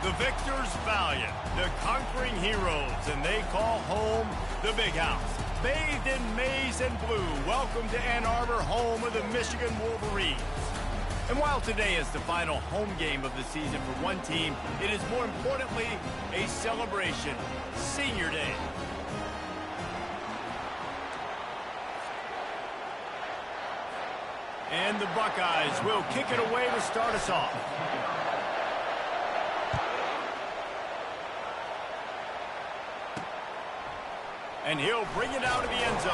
The victors valiant, the conquering heroes, and they call home the Big House. Bathed in maize and blue, welcome to Ann Arbor, home of the Michigan Wolverines. And while today is the final home game of the season for one team, it is more importantly a celebration, Senior Day. And the Buckeyes will kick it away to start us off. And he'll bring it out of the end zone.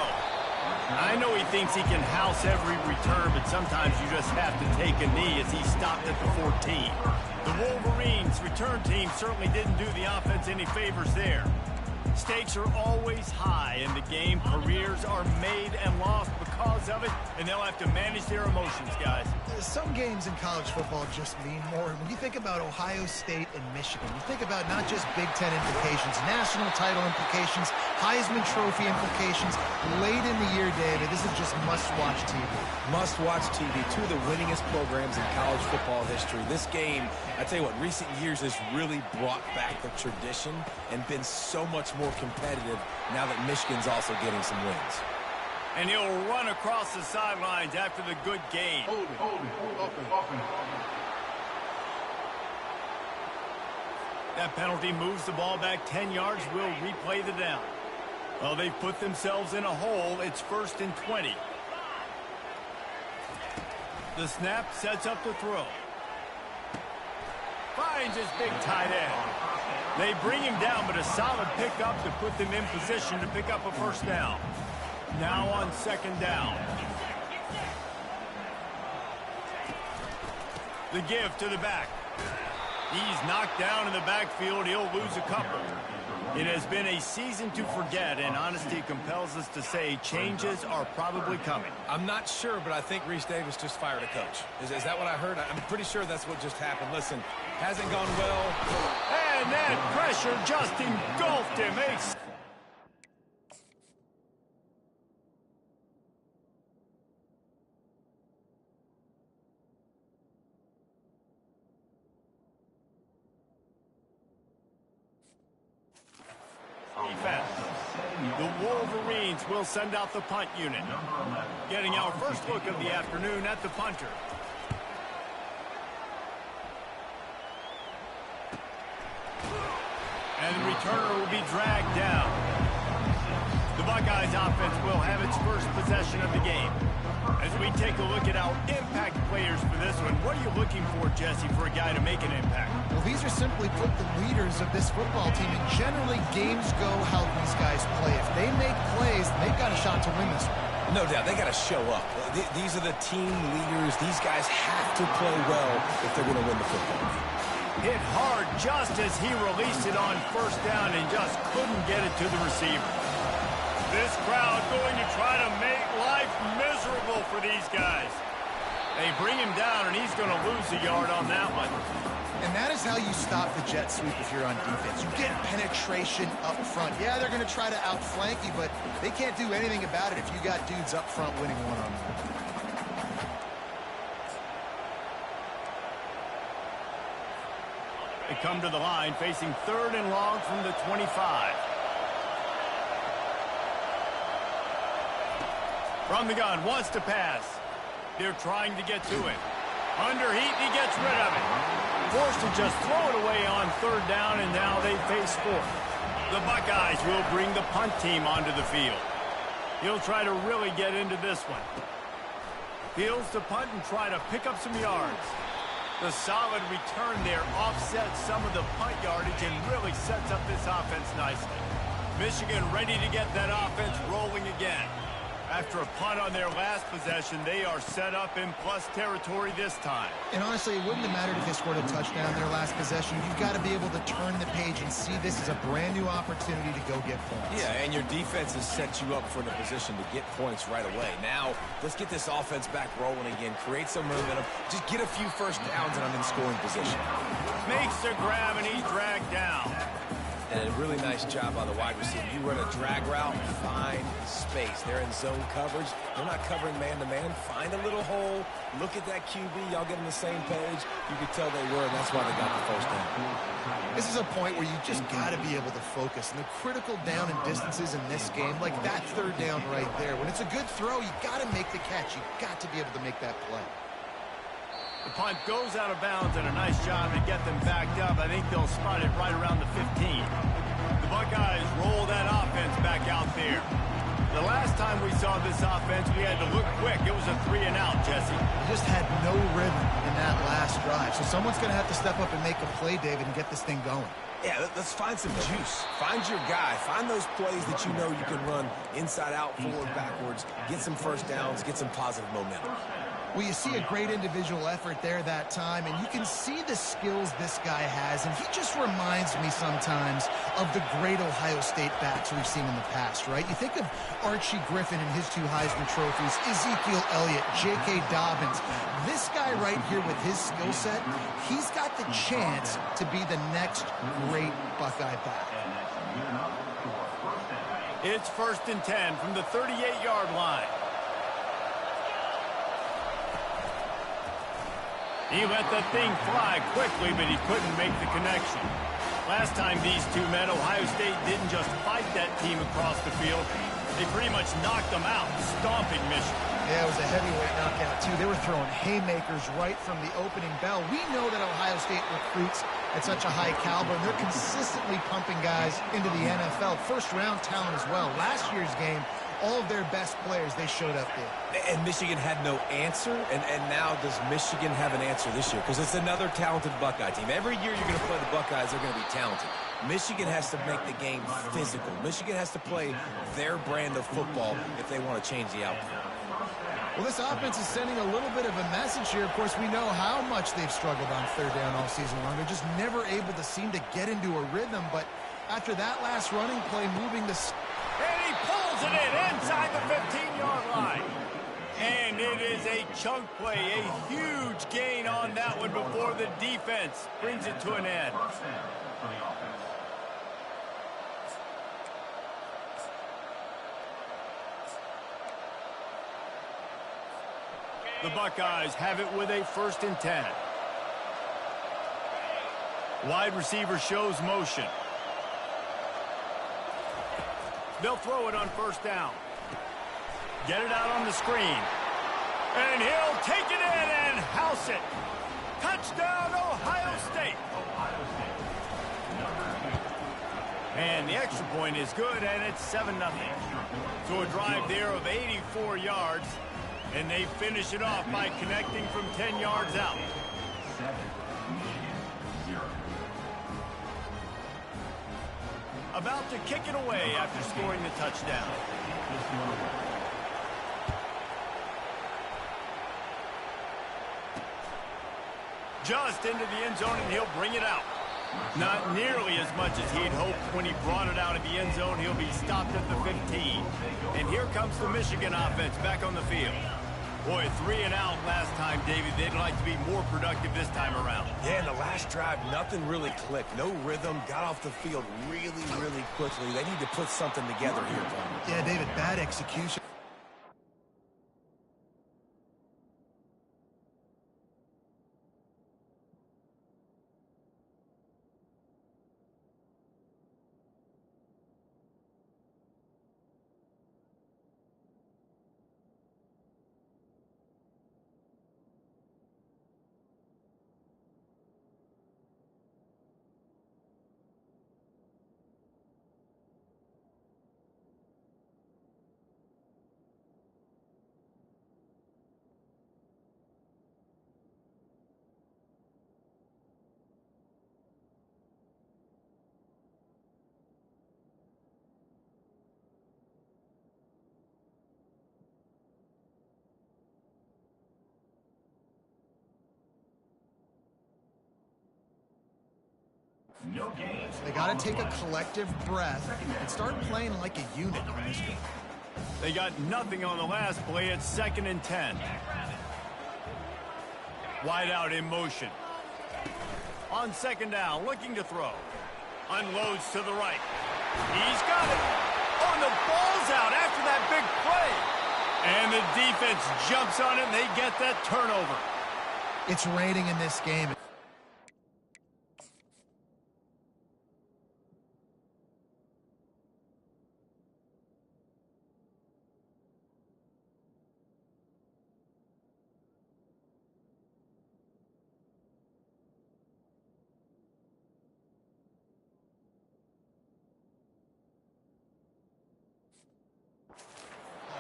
I know he thinks he can house every return, but sometimes you just have to take a knee as he stopped at the 14. The Wolverines return team certainly didn't do the offense any favors there. Stakes are always high in the game. Careers are made and lost because of it, and they'll have to manage their emotions, guys. Some games in college football just mean more. When you think about Ohio State and Michigan, you think about not just Big Ten implications, national title implications, Heisman Trophy implications. Late in the year, David, this is just must-watch TV. Must-watch TV. Two of the winningest programs in college football history. This game, I tell you what, recent years has really brought back the tradition and been so much more competitive now that Michigan's also getting some wins. And he'll run across the sidelines after the good gain. Hold it. That penalty moves the ball back 10 yards. We'll replay the down. Well, they've put themselves in a hole. It's 1st and 20. The snap sets up the throw. Finds his big tight end. They bring him down, but a solid pickup to put them in position to pick up a first down. Now on 2nd down. The give to the back. He's knocked down in the backfield. He'll lose a couple. It has been a season to forget, and honesty compels us to say changes are probably coming. I'm not sure, but I think Reese Davis just fired a coach. Is that what I heard? I'm pretty sure that's what just happened. Listen, hasn't gone well. And that pressure just engulfed him. Defense. The Wolverines will send out the punt unit. Getting our first look of the afternoon at the punter. And the returner will be dragged down. The Buckeyes offense will have its first possession of the game. As we take a look at our impact players for this one, what are you looking for, Jesse, for a guy to make an impact? Well, these are simply put the leaders of this football team, and generally games go how these guys play. If they make plays, they've got a shot to win this one. No doubt, they got to show up. These are the team leaders. These guys have to play well if they're going to win the football game. Hit hard just as he released it on 1st down and just couldn't get it to the receiver. This crowd going to try to make life miserable for these guys. They bring him down, and he's going to lose a yard on that one. And that is how you stop the jet sweep if you're on defense. You get penetration up front. Yeah, they're going to try to outflank you, but they can't do anything about it if you got dudes up front winning one-on-one. They come to the line facing 3rd and long from the 25. From the gun, wants to pass. They're trying to get to it. Under heat, he gets rid of it. Forced to just throw it away on 3rd down, and now they face 4th. The Buckeyes will bring the punt team onto the field. He'll try to really get into this one. Fields to punt and try to pick up some yards. The solid return there offsets some of the punt yardage and really sets up this offense nicely. Michigan ready to get that offense rolling again. After a punt on their last possession, they are set up in plus territory this time. And honestly, it wouldn't have mattered if they scored a touchdown their last possession. You've got to be able to turn the page and see this as a brand new opportunity to go get points. Yeah, and your defense has set you up for the position to get points right away. Now, let's get this offense back rolling again, create some momentum, just get a few first downs, and I'm in scoring position. Makes the grab, and he's dragged down. And a really nice job by the wide receiver. You run a drag route, find space. They're in zone coverage. They're not covering man-to-man. Find a little hole. Look at that QB. Y'all get on the same page. You could tell they were, and that's why they got the first down. This is a point where you just got to be able to focus. And the critical down and distances in this game, like that third down right there. When it's a good throw, you got to make the catch. You got to be able to make that play. The punt goes out of bounds, and a nice job to get them backed up. I think they'll spot it right around the 15. The Buckeyes roll that offense back out there. The last time we saw this offense, we had to look quick. It was a 3-and-out, Jesse. We just had no rhythm in that last drive. So someone's going to have to step up and make a play, David, and get this thing going. Yeah, let's find some juice. Find your guy. Find those plays that you know you can run inside out, forward, backwards. Get some first downs. Get some positive momentum. Well, you see a great individual effort there that time, and you can see the skills this guy has, and he just reminds me sometimes of the great Ohio State backs we've seen in the past, right? You think of Archie Griffin and his 2 Heisman trophies, Ezekiel Elliott, J.K. Dobbins. This guy right here with his skill set, he's got the chance to be the next great Buckeye back. It's 1st and 10 from the 38-yard line. He let that thing fly quickly, but he couldn't make the connection. Last time these two met, Ohio State didn't just fight that team across the field. They pretty much knocked them out, stomping Michigan. Yeah, it was a heavyweight knockout, too. They were throwing haymakers right from the opening bell. We know that Ohio State recruits at such a high caliber, and they're consistently pumping guys into the NFL. First-round talent as well. Last year's game, all of their best players, they showed up there. And Michigan had no answer, and now does Michigan have an answer this year? Because it's another talented Buckeye team. Every year you're going to play the Buckeyes, they're going to be talented. Michigan has to make the game physical. Michigan has to play their brand of football if they want to change the outcome. Well, this offense is sending a little bit of a message here. Of course, we know how much they've struggled on third down all season long. They're just never able to seem to get into a rhythm. But after that last running play, moving the... And he pulls it in inside the 15-yard line. And it is a chunk play, a huge gain on that one before the defense brings it to an end. The Buckeyes have it with a 1st and 10. Wide receiver shows motion. They'll throw it on 1st down. Get it out on the screen. And he'll take it in and house it. Touchdown, Ohio State. And the extra point is good, and it's 7-0. So a drive there of 84 yards. And they finish it off by connecting from 10 yards out. About to kick it away after scoring the touchdown. Just into the end zone, and he'll bring it out. Not nearly as much as he'd hoped when he brought it out of the end zone. He'll be stopped at the 15. And here comes the Michigan offense back on the field. Boy, 3-and-out last time, David. They'd like to be more productive this time around. Yeah, in the last drive, nothing really clicked. No rhythm, got off the field really, really quickly. They need to put something together here, Tom. Yeah, David, bad execution. They got to take a collective breath and start playing like a unit on this game. They got nothing on the last play. It's 2nd and 10. Wide out in motion. On 2nd down, looking to throw. Unloads to the right. He's got it. Oh, and the ball's out after that big play. And the defense jumps on it, and they get that turnover. It's raining in this game.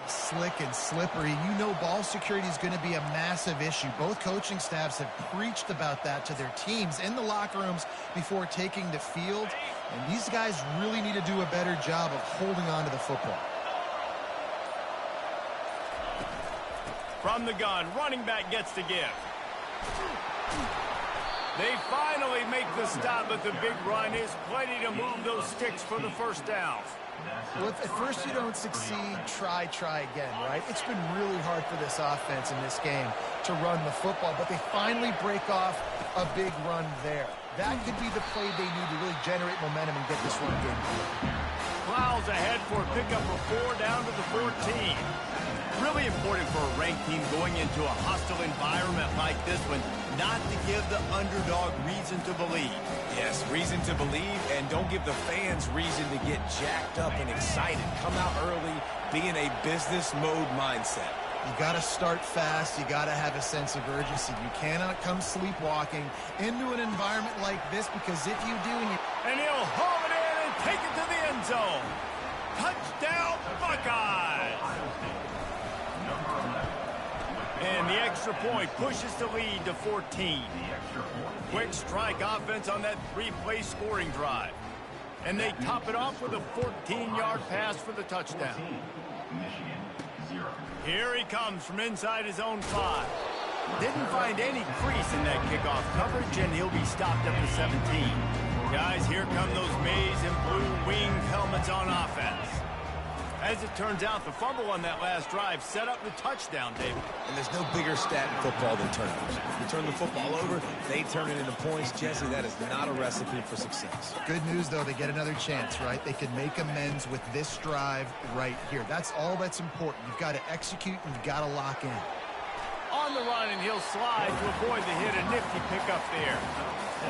Slick and slippery. You know ball security is going to be a massive issue. Both coaching staffs have preached about that to their teams in the locker rooms before taking the field. And these guys really need to do a better job of holding on to the football. From the gun, running back gets to give. They finally make the stop, but the big run is plenty to move those sticks for the first down. Well, if at first you don't succeed, try again, right? It's been really hard for this offense in this game to run the football, but they finally break off a big run there. That could be the play they need to really generate momentum and get this run game. Plows ahead for a pickup of 4 down to the 14. Really important for a ranked team going into a hostile environment like this one, not to give the underdog reason to believe. Yes, reason to believe, and don't give the fans reason to get jacked up and excited. Come out early, be in a business mode mindset. You got to start fast. You got to have a sense of urgency. You cannot come sleepwalking into an environment like this, because if you do, and he'll haul it in and take it to the end zone. Touchdown, Buckeyes! And the extra point pushes the lead to 14. Quick strike offense on that 3-play scoring drive. And they top it off with a 14-yard pass for the touchdown. Here he comes from inside his own 5. Didn't find any crease in that kickoff coverage, and he'll be stopped up to 17. Guys, here come those maize and blue wing helmets on offense. As it turns out, the fumble on that last drive set up the touchdown, David. And there's no bigger stat in football than turnovers. You turn the football over, they turn it into points. Jesse, that is not a recipe for success. Good news, though, they get another chance, right? They can make amends with this drive right here. That's all that's important. You've got to execute, and you've got to lock in. On the run, and he'll slide to avoid the hit. A nifty pickup there.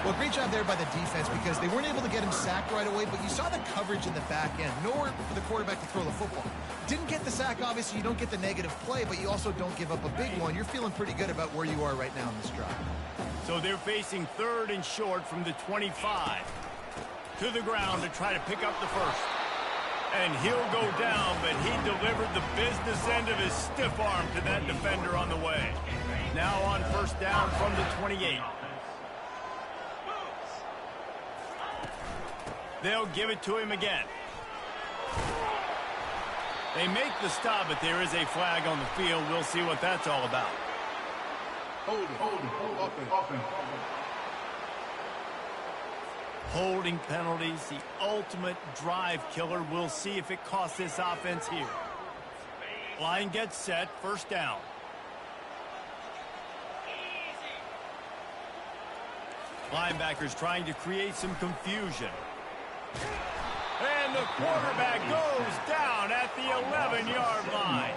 Well, great job there by the defense, because they weren't able to get him sacked right away, but you saw the coverage in the back end. Nowhere for the quarterback to throw the football. Didn't get the sack, obviously. You don't get the negative play, but you also don't give up a big one. You're feeling pretty good about where you are right now in this drive. So they're facing 3rd and short from the 25. To the ground to try to pick up the first. And he'll go down, but he delivered the business end of his stiff arm to that defender on the way. Now on first down from the 28. They'll give it to him again. They make the stop, but there is a flag on the field. We'll see what that's all about. Holding penalties, the ultimate drive killer. We'll see if it costs this offense here. Line gets set, first down. Linebackers trying to create some confusion. And the quarterback goes down at the 11-yard line.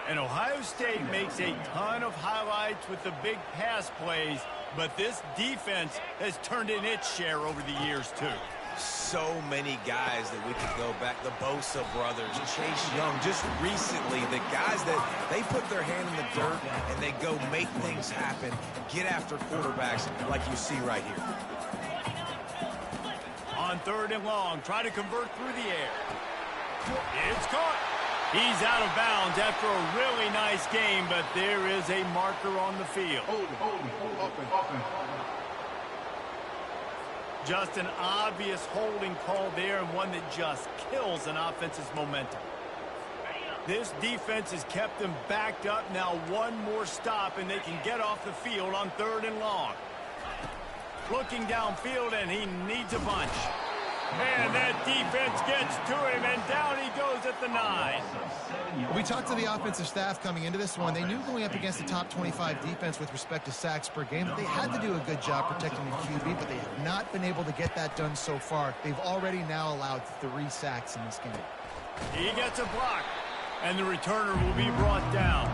And Ohio State makes a ton of highlights with the big pass plays, but this defense has turned in its share over the years, too. So many guys that we could go back. The Bosa brothers, Chase Young. Just recently, the guys that they put their hand in the dirt and they go make things happen, get after quarterbacks like you see right here. On 3rd and long, try to convert through the air. It's caught. He's out of bounds after a really nice game, but there is a marker on the field. Just an obvious holding call there, and one that just kills an offense's momentum. This defense has kept them backed up. Now one more stop, and they can get off the field on 3rd and long. Looking downfield, and he needs a bunch. And that defense gets to him, and down he goes at the 9. We talked to the offensive staff coming into this one. They knew going up against the top 25 defense with respect to sacks per game that they had to do a good job protecting the QB, but they have not been able to get that done so far. They've already now allowed 3 sacks in this game. He gets a block, and the returner will be brought down.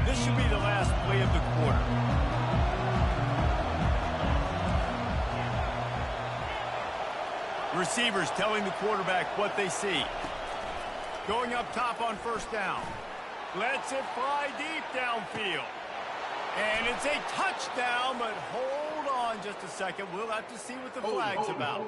This should be the last play of the quarter. Receivers telling the quarterback what they see. Going up top on first down. Lets it fly deep downfield. And it's a touchdown, but hold on just a second. We'll have to see what the flag's about.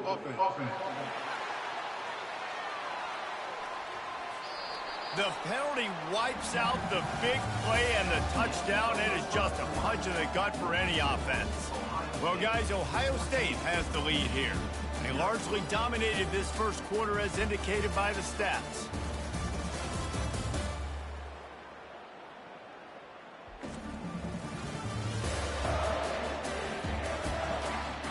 The penalty wipes out the big play and the touchdown. It is just a punch in the gut for any offense. Well, guys, Ohio State has the lead here. They largely dominated this first quarter as indicated by the stats.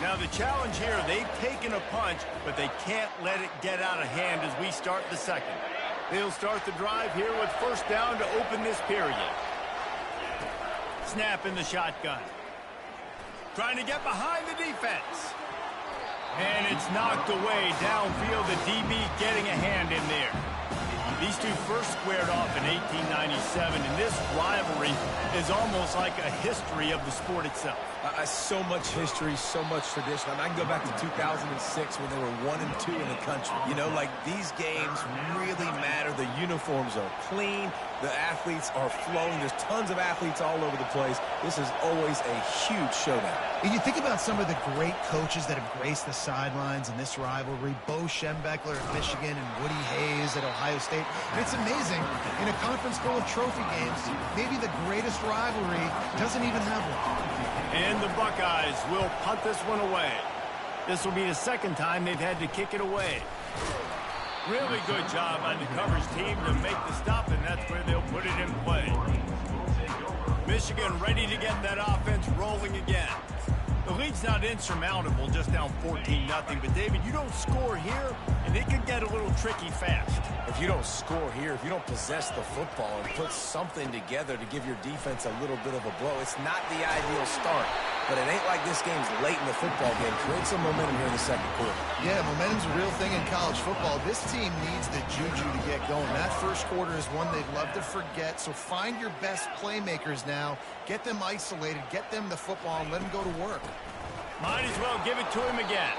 Now the challenge here, they've taken a punch, but they can't let it get out of hand as we start the second. They'll start the drive here with first down to open this period. Snap in the shotgun. Trying to get behind the defense. And it's knocked away downfield. The DB getting a hand in there. These two first squared off in 1897, and this rivalry is almost like a history of the sport itself. So much history, so much tradition. I can go back to 2006 when they were 1-2 in the country. You know, like these games really matter. The uniforms are clean. The athletes are flowing. There's tons of athletes all over the place. This is always a huge showdown. And you think about some of the great coaches that have graced the sidelines in this rivalry. Bo Schembechler at Michigan and Woody Hayes at Ohio State. And it's amazing, in a conference full of trophy games, maybe the greatest rivalry doesn't even have one. And the Buckeyes will punt this one away. This will be the second time they've had to kick it away. Really good job on the coverage team to make the stop, and that's where they'll put it in play. Michigan ready to get that offense rolling again. The lead's not insurmountable, just down 14-0. But, David, you don't score here, and it can get a little tricky fast. If you don't score here, if you don't possess the football and put something together to give your defense a little bit of a blow, it's not the ideal start. But it ain't like this game's late in the football game. Create some momentum here in the second quarter. Yeah, momentum's a real thing in college football. This team needs the juju to get going. That first quarter is one they'd love to forget. So find your best playmakers now. Get them isolated. Get them the football and let them go to work. Might as well give it to him again.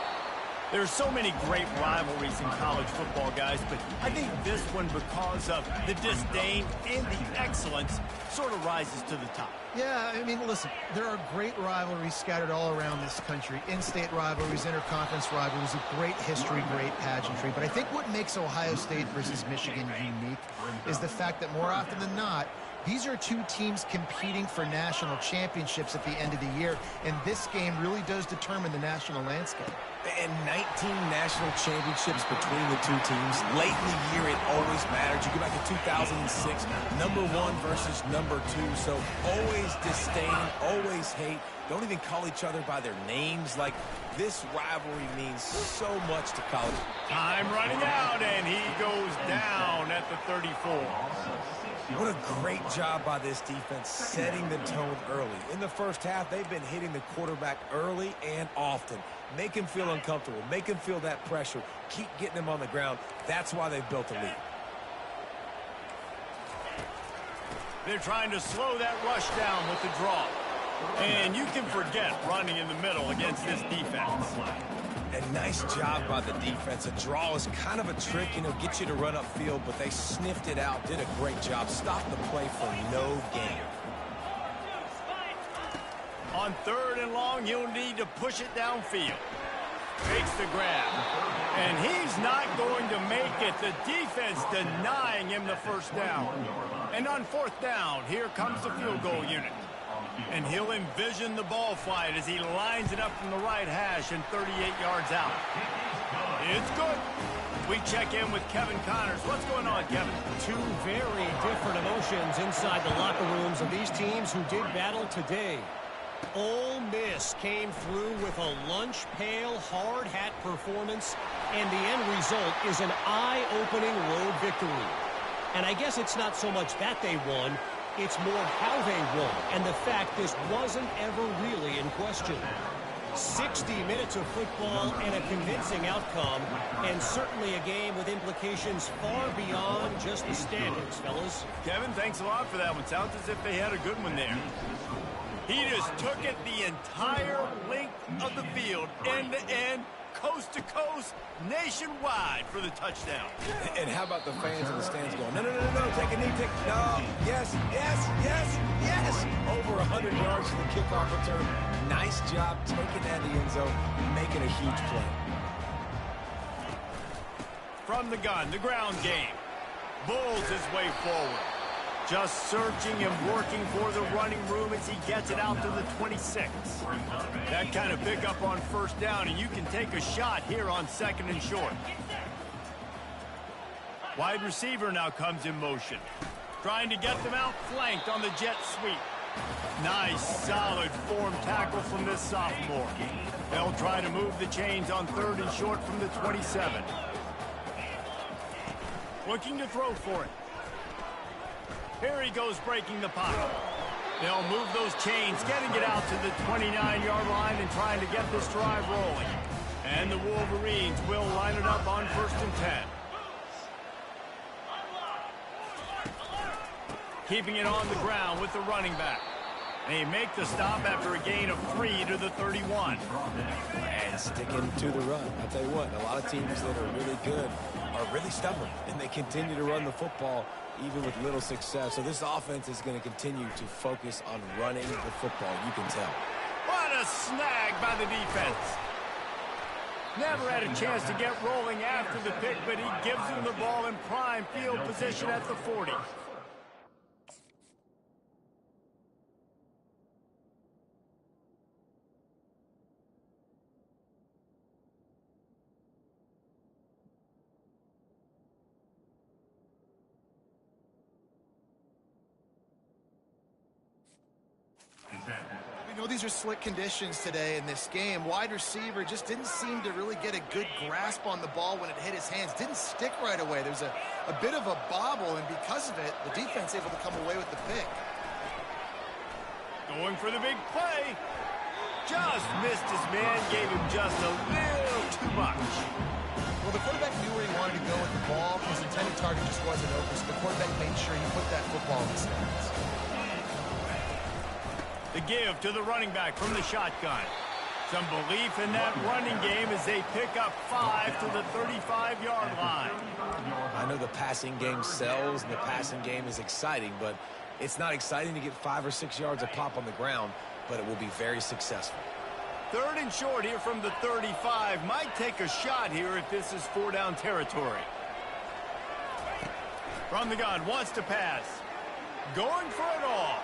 There's so many great rivalries in college football, guys, but I think this one, because of the disdain and the excellence, sort of rises to the top. Yeah, I mean, listen, there are great rivalries scattered all around this country. In-state rivalries, interconference rivalries, a great history, great pageantry. But I think what makes Ohio State versus Michigan unique is the fact that more often than not, these are two teams competing for national championships at the end of the year, and this game really does determine the national landscape. And 19 national championships between the two teams. Late in the year, it always mattered. You go back to 2006, number 1 versus number 2. So always disdain, always hate. Don't even call each other by their names. Like, this rivalry means so much to college. Time running out, and he goes down at the 34. What a great job by this defense setting the tone early. In the first half, they've been hitting the quarterback early and often. Make him feel uncomfortable. Make him feel that pressure. Keep getting him on the ground. That's why they've built a lead. They're trying to slow that rush down with the draw. And you can forget running in the middle against this defense. And nice job by the defense. A draw is kind of a trick, you know, get you to run upfield, but they sniffed it out, did a great job. Stopped the play for no gain. On 3rd and long, he'll need to push it downfield. Takes the grab. And he's not going to make it. The defense denying him the first down. And on 4th down, here comes the field goal unit. And he'll envision the ball flight as he lines it up from the right hash and 38 yards out. It's good. We check in with Kevin Connors. What's going on, Kevin? Two very different emotions inside the locker rooms of these teams who did battle today. Ole Miss came through with a lunch pail hard hat performance, and the end result is an eye-opening road victory. And I guess it's not so much that they won, it's more how they won, and the fact this wasn't ever really in question. 60 minutes of football and a convincing outcome, and certainly a game with implications far beyond just the standings, fellas. Kevin, thanks a lot for that one. Sounds as if they had a good one there. He just took it the entire length of the field, end to end, coast to coast, nationwide for the touchdown. And how about the fans in the stands going, no, no, no, no, no, take a knee, no, yes, yes, yes, yes. Over 100 yards to the kickoff return. Nice job taking that in the end zone, making a huge play. From the gun, the ground game. Bulls his way forward. Just searching and working for the running room as he gets it out to the 26. That kind of pickup on first down, and you can take a shot here on 2nd and short. Wide receiver now comes in motion. Trying to get them out flanked on the jet sweep. Nice, solid form tackle from this sophomore. They'll try to move the chains on 3rd and short from the 27. Looking to throw for it. Here he goes breaking the pocket. They'll move those chains, getting it out to the 29-yard line and trying to get this drive rolling. And the Wolverines will line it up on 1st and 10. Keeping it on the ground with the running back. They make the stop after a gain of 3 to the 31. And sticking to the run. I'll tell you what, a lot of teams that are really good are really stubborn, and they continue to run the football even with little success. So this offense is going to continue to focus on running the football, you can tell. What a snag by the defense. Never had a chance to get rolling after the pick, but he gives him the ball in prime field position at the 40. We know these are slick conditions today in this game. Wide receiver just didn't seem to really get a good grasp on the ball when it hit his hands. Didn't stick right away. There was a bit of a bobble, and because of it, the defense able to come away with the pick. Going for the big play. Just missed his man, gave him just a little too much. Well, the quarterback knew where he wanted to go with the ball. His intended target just wasn't open, so the quarterback made sure he put that football in the stands. The give to the running back from the shotgun. Some belief in that running game as they pick up 5 to the 35-yard line. I know the passing game sells and the passing game is exciting, but it's not exciting to get 5 or 6 yards a pop on the ground, but it will be very successful. 3rd and short here from the 35. Might take a shot here if this is 4-down territory. From the gun, wants to pass. Going for it all.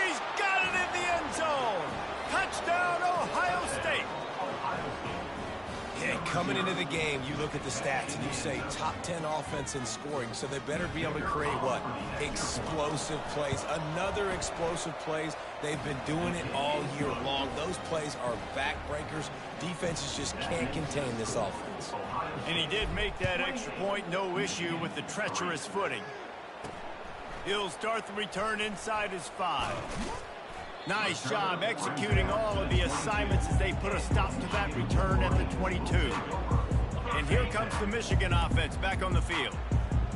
He's got it in the end zone. Touchdown, Ohio State. Yeah, coming into the game, you look at the stats and you say top 10 offense in scoring, so they better be able to create what? Explosive plays. Another explosive plays. They've been doing it all year long. Those plays are backbreakers. Defenses just can't contain this offense. And he did make that extra point, no issue with the treacherous footing. He'll start the return inside his 5. Nice job executing all of the assignments as they put a stop to that return at the 22. And here comes the Michigan offense back on the field.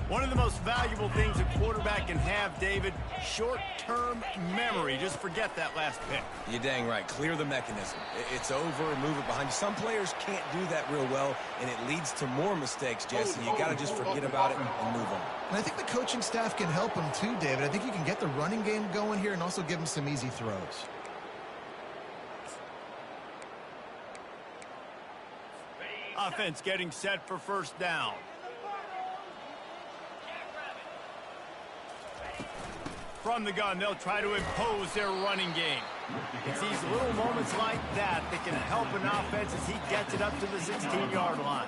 One of the most valuable things a quarterback can have, David, short-term memory. Just forget that last pick. You're dang right. Clear the mechanism. It's over, move it behind you. Some players can't do that real well, and it leads to more mistakes, Jesse. You got to just forget about it and move on. And I think the coaching staff can help him too, David. I think you can get the running game going here and also give him some easy throws. Offense getting set for first down. From the gun, they'll try to impose their running game. It's these little moments like that that can help an offense as he gets it up to the 16-yard line.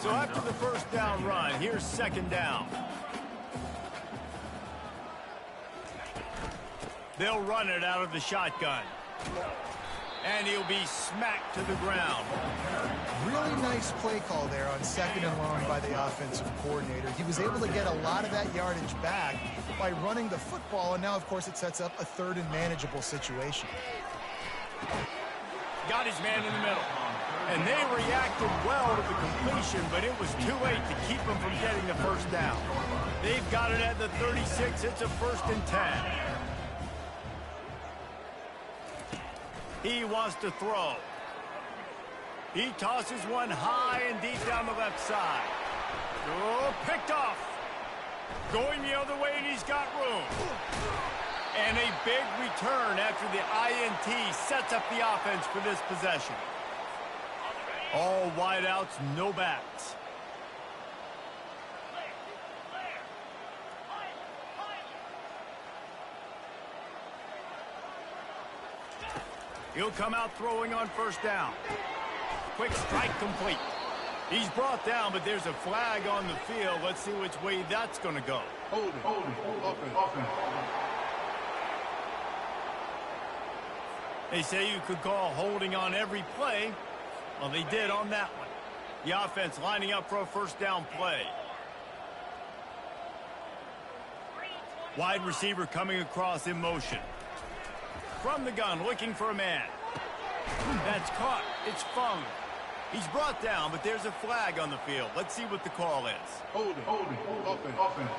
So after the first down run, here's 2nd down. They'll run it out of the shotgun. And he'll be smacked to the ground. Really nice play call there on 2nd and long by the offensive coordinator. He was able to get a lot of that yardage back by running the football, and now, of course, it sets up a 3rd and manageable situation. Got his man in the middle. And they reacted well to the completion, but it was too late to keep them from getting the first down. They've got it at the 36. It's a 1st and 10. He wants to throw. He tosses one high and deep down the left side. Oh, picked off. Going the other way, and he's got room. And a big return after the INT sets up the offense for this possession. All wideouts, no backs. He'll come out throwing on 1st down. Quick strike complete. He's brought down, but there's a flag on the field. Let's see which way that's going to go. Hold it. Offense. They say you could call holding on every play. Well, they did on that one. The offense lining up for a 1st down play. Wide receiver coming across in motion. From the gun, looking for a man. That's caught. It's Fung. He's brought down, but there's a flag on the field. Let's see what the call is. Hold it. Offense.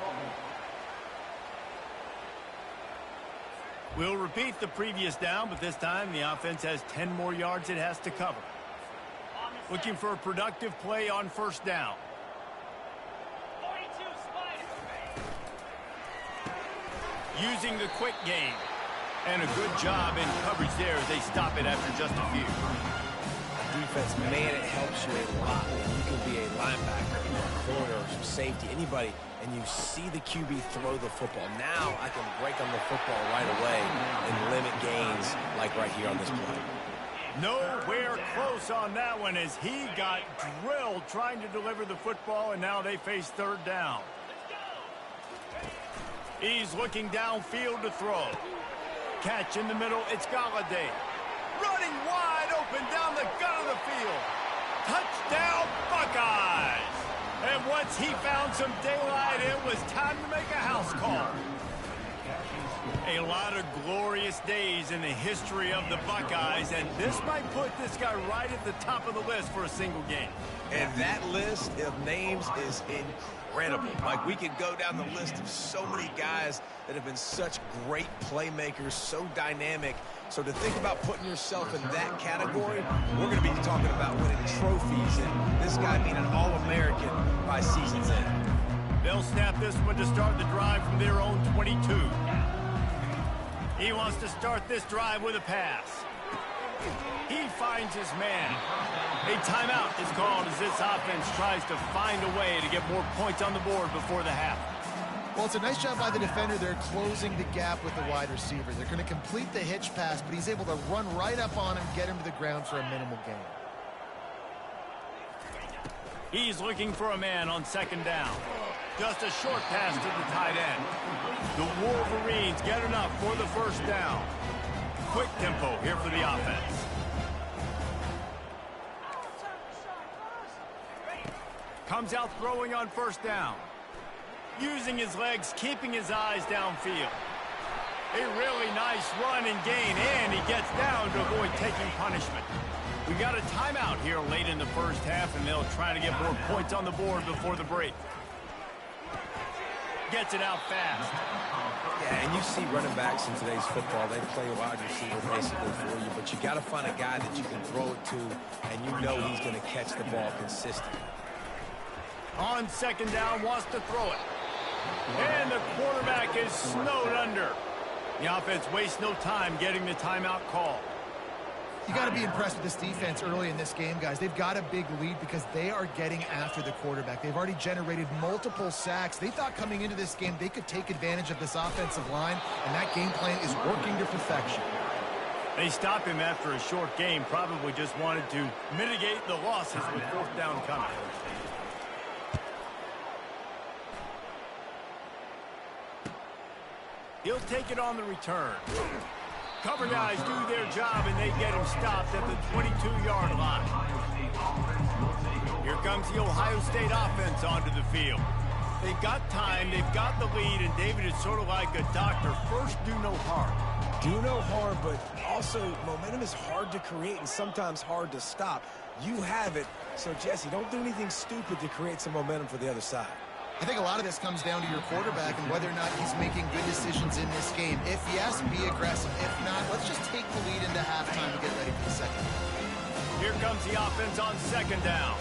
We'll repeat the previous down, but this time the offense has 10 more yards it has to cover. Looking for a productive play on 1st down. Using the quick game. And a good job in coverage there as they stop it after just a few. Defense, man, it helps you a lot when you can be a linebacker, a corner, or some safety, anybody, and you see the QB throw the football. Now I can break on the football right away and limit gains like right here on this play. Nowhere close on that one as he got drilled trying to deliver the football, and now they face 3rd down. He's looking downfield to throw. Catch in the middle, it's Galladay. Running wide open down the gut of the field. Touchdown, Buckeyes! And once he found some daylight, it was time to make a house call. A lot of glorious days in the history of the Buckeyes, and this might put this guy right at the top of the list for a single game. And that list of names is incredible. Like, we could go down the list of so many guys that have been such great playmakers, so dynamic. So to think about putting yourself in that category, we're going to be talking about winning trophies and this guy being an All-American by season's end. They'll snap this one to start the drive from their own 22. He wants to start this drive with a pass. He finds his man. A timeout is called as this offense tries to find a way to get more points on the board before the half. Well, it's a nice job by the defender. They're closing the gap with the wide receiver. They're going to complete the hitch pass, but he's able to run right up on him, get him to the ground for a minimal gain. He's looking for a man on 2nd down. Just a short pass to the tight end. The Wolverines get enough for the 1st down. Quick tempo here for the offense. Comes out throwing on 1st down. Using his legs, keeping his eyes downfield. A really nice run and gain, and he gets down to avoid taking punishment. We got a timeout here late in the 1st half, and they'll try to get more points on the board before the break. Gets it out fast. Yeah, and you see running backs in today's football, they play wide receiver basically for you, but you got to find a guy that you can throw it to, and you know he's going to catch the ball consistently. On 2nd down, wants to throw it. And the quarterback is snowed under. The offense wastes no time getting the timeout call. You got to be impressed with this defense early in this game, guys. They've got a big lead because they are getting after the quarterback. They've already generated multiple sacks. They thought coming into this game they could take advantage of this offensive line, and that game plan is working to perfection. They stop him after a short game, probably just wanted to mitigate the losses with 4th down coming. He'll take it on the return. Cover guys do their job, and they get him stopped at the 22-yard line. Here comes the Ohio State offense onto the field. They've got time, they've got the lead, and David is sort of like a doctor. First, do no harm. Do no harm, but also momentum is hard to create and sometimes hard to stop. You have it, so Jesse, don't do anything stupid to create some momentum for the other side. I think a lot of this comes down to your quarterback and whether or not he's making good decisions in this game. If yes, be aggressive. If not, let's just take the lead into halftime and get ready for the second. Here comes the offense on second down.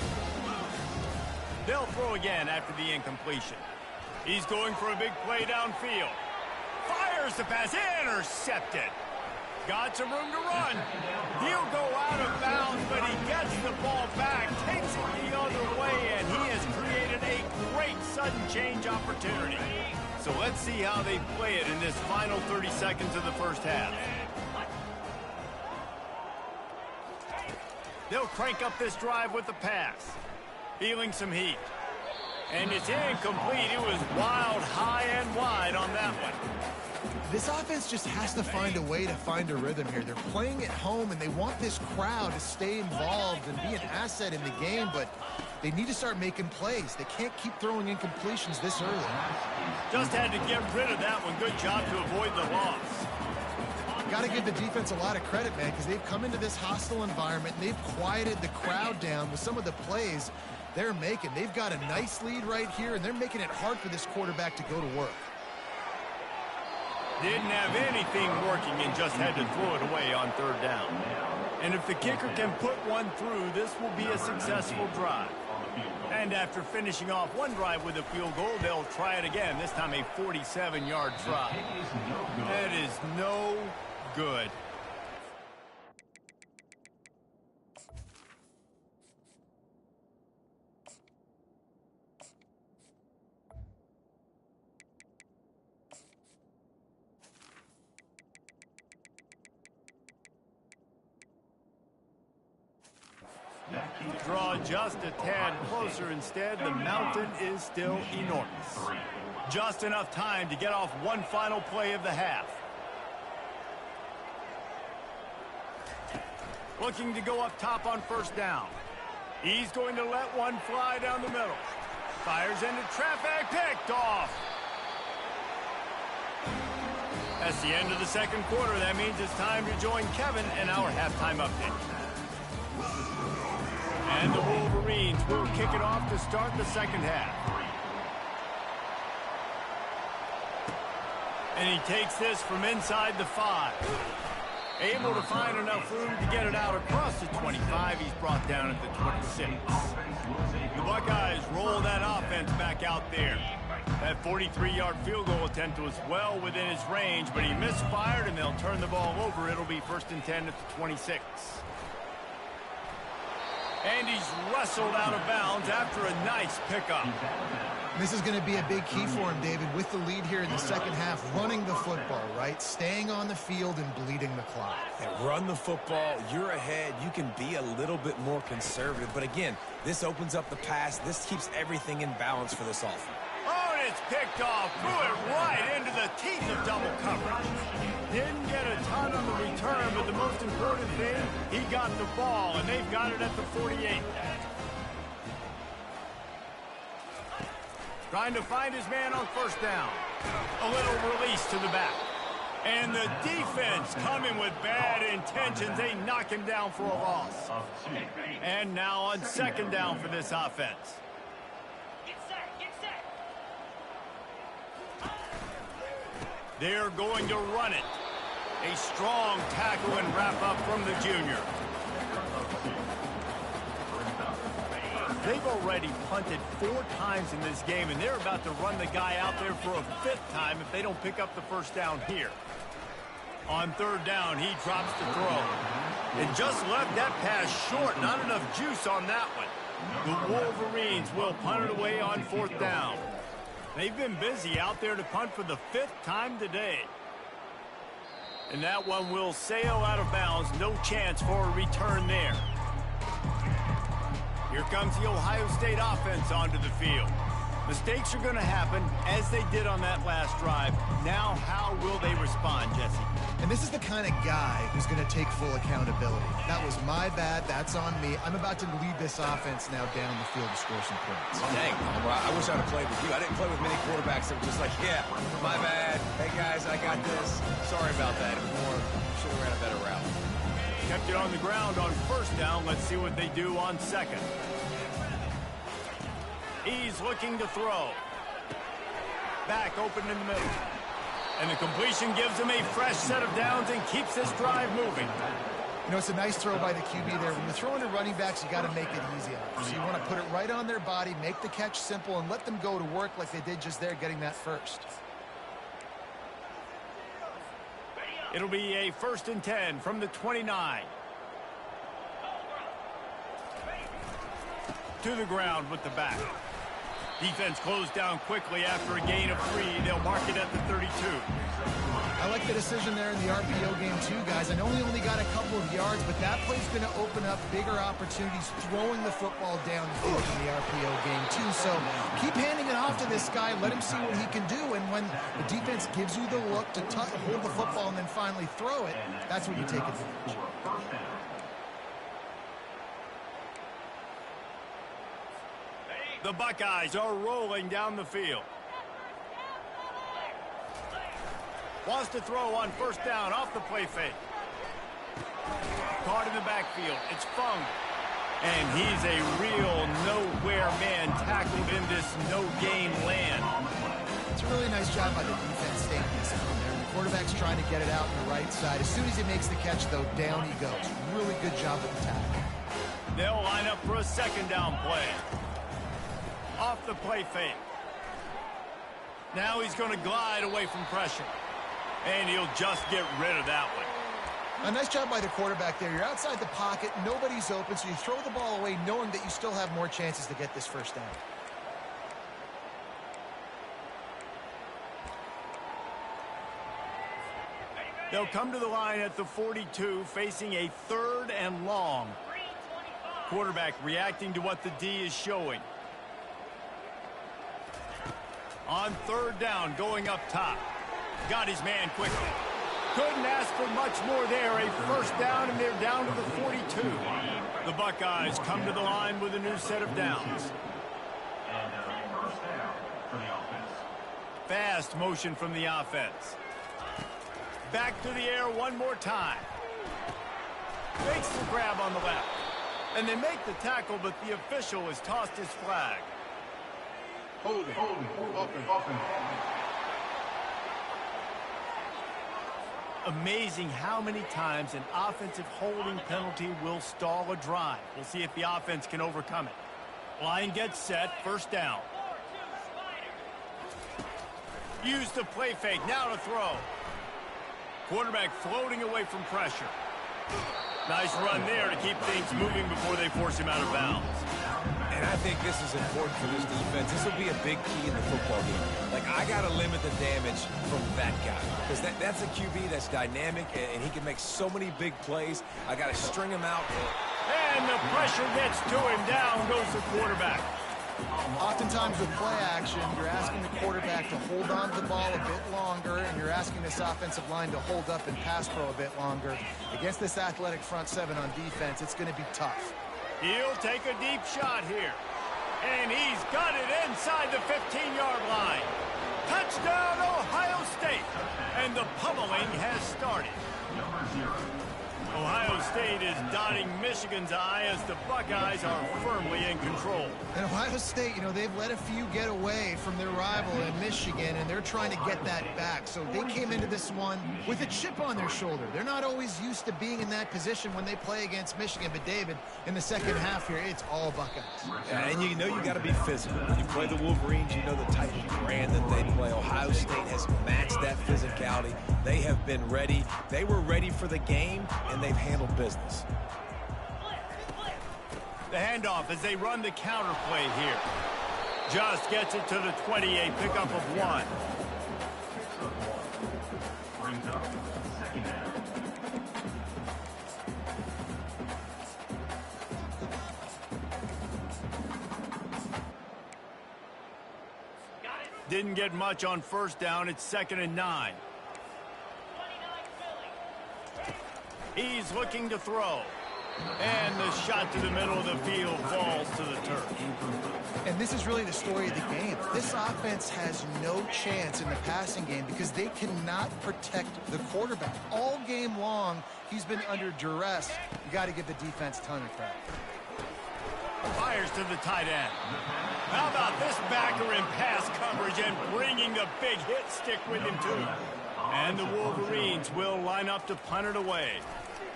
They'll throw again after the incompletion. He's going for a big play downfield. Fires the pass, intercepted. Got some room to run. He'll go out of bounds, but he gets the ball back, takes it the other way, and he has created a great sudden change opportunity. So let's see how they play it in this final 30 seconds of the first half. They'll crank up this drive with the pass. Feeling some heat. And it's incomplete. It was wild, high and wide on that one. This offense just has to find a way to find a rhythm here. They're playing at home, and they want this crowd to stay involved and be an asset in the game, but they need to start making plays. They can't keep throwing incompletions this early. Just had to get rid of that one. Good job to avoid the loss. Got to give the defense a lot of credit, man, because they've come into this hostile environment, and they've quieted the crowd down with some of the plays they're making. They've got a nice lead right here, and they're making it hard for this quarterback to go to work. Didn't have anything working and just had to throw it away on third down. And if the kicker can put one through, this will be a successful drive. And after finishing off one drive with a field goal, they'll try it again, this time a 47-yard try. That is no good. Draw just a tad closer instead. The mountain is still enormous. Just enough time to get off one final play of the half. Looking to go up top on first down. He's going to let one fly down the middle. Fires into traffic, picked off. That's the end of the second quarter. That means it's time to join Kevin in our halftime update. And the Wolverines will kick it off to start the second half. And he takes this from inside the 5. Able to find enough room to get it out across the 25. He's brought down at the 26. The Buckeyes roll that offense back out there. That 43-yard field goal attempt was well within his range, but he misfired, and they'll turn the ball over. It'll be 1st and 10 at the 26. And he's wrestled out of bounds after a nice pickup. This is going to be a big key for him, David, with the lead here in the second half, running the football, right? Staying on the field and bleeding the clock. And run the football, you're ahead, you can be a little bit more conservative. But again, this opens up the pass. This keeps everything in balance for this offense. Oh, and it's picked off. Threw it right into the teeth of double coverage. Didn't get a ton on the return, but the most important thing, he got the ball, and they've got it at the 48. Trying to find his man on first down. A little release to the back. And the defense coming with bad intentions. They knock him down for a loss. And now on second down for this offense. They're going to run it. A strong tackle and wrap up from the junior. They've already punted 4 times in this game, and they're about to run the guy out there for a 5th time if they don't pick up the first down here. On third down, he drops the throw. And just left that pass short. Not enough juice on that one. The Wolverines will punt it away on 4th down. They've been busy out there to punt for the 5th time today. And that one will sail out of bounds. No chance for a return there. Here comes the Ohio State offense onto the field. Mistakes are going to happen, as they did on that last drive. Now, how will they respond, Jesse? And this is the kind of guy who's going to take full accountability. That was my bad. That's on me. I'm about to lead this offense now down the field to score some points. Dang, I wish I'd have played with you. I didn't play with many quarterbacks that were just like, yeah, my bad. Hey, guys, I got this. Sorry about that. It was more, should have ran a better route. Kept it on the ground on first down. Let's see what they do on second. He's looking to throw. Back open in the middle. And the completion gives him a fresh set of downs and keeps this drive moving. You know, it's a nice throw by the QB there. When you're throwing to running backs, you got to make it easy on them. So you want to put it right on their body, make the catch simple, and let them go to work like they did just there, getting that first. It'll be a 1st and 10 from the 29. To the ground with the back. Defense closed down quickly after a gain of 3. They'll mark it at the 32. I like the decision there in the RPO game too, guys. I know he only got a couple of yards, but that play's going to open up bigger opportunities throwing the football down the field in the RPO game too. So keep handing it off to this guy. Let him see what he can do. And when the defense gives you the look to hold the football and then finally throw it, that's when you take advantage. The Buckeyes are rolling down the field. Wants to throw on first down off the play fake. Caught in the backfield. It's Fung. And he's a real nowhere man tackled in this no-gain land. It's a really nice job by the defense staying disciplined there. The quarterback's trying to get it out on the right side. As soon as he makes the catch, though, down he goes. Really good job with the tackle. They'll line up for a second down play. Off the play fake. Now he's going to glide away from pressure. And he'll just get rid of that one. A nice job by the quarterback there. You're outside the pocket. Nobody's open, so you throw the ball away knowing that you still have more chances to get this first down. They'll come to the line at the 42, facing a 3rd and long. Quarterback reacting to what the D is showing. On 3rd down, going up top. Got his man quickly. Couldn't ask for much more there. A first down, and they're down to the 42. The Buckeyes come to the line with a new set of downs. Fast motion from the offense. Back to the air one more time. Makes the grab on the left. And they make the tackle, but the official has tossed his flag. Holding, offense. Amazing how many times an offensive holding penalty will stall a drive. We'll see if the offense can overcome it. Line gets set, first down. Use the play fake, now to throw. Quarterback floating away from pressure. Nice run there to keep things moving before they force him out of bounds. And I think this is important for this defense. This will be a big key in the football game. Like, I got to limit the damage from that guy. Because that's a QB that's dynamic, and he can make so many big plays. I got to string him out. And the pressure gets to him. Down goes the quarterback. Oftentimes with play action, you're asking the quarterback to hold on to the ball a bit longer, and you're asking this offensive line to hold up and pass pro a bit longer. Against this athletic front seven on defense, it's going to be tough. He'll take a deep shot here. And he's got it inside the 15-yard line. Touchdown, Ohio State. And the pummeling has started. Ohio State is dotting Michigan's eye as the Buckeyes are firmly in control. And Ohio State, you know, they've let a few get away from their rival in Michigan, and they're trying to get that back. So they came into this one with a chip on their shoulder. They're not always used to being in that position when they play against Michigan. But, David, in the second half here, it's all Buckeyes. Yeah, and you know you got to be physical. When you play the Wolverines, you know the type of brand that they play. Ohio State has matched that physicality. They have been ready. They were ready for the game, and they've handled business. The handoff as they run the counter play here. Just gets it to the 20, a pickup of 1. Brings up second down. Didn't get much on first down. It's 2nd and 9. He's looking to throw. And the shot to the middle of the field falls to the turf. And this is really the story of the game. This offense has no chance in the passing game because they cannot protect the quarterback. All game long, he's been under duress. You got to give the defense a ton of credit. Fires to the tight end. How about this backer in pass coverage and bringing the big hit stick with him too. And the Wolverines will line up to punt it away.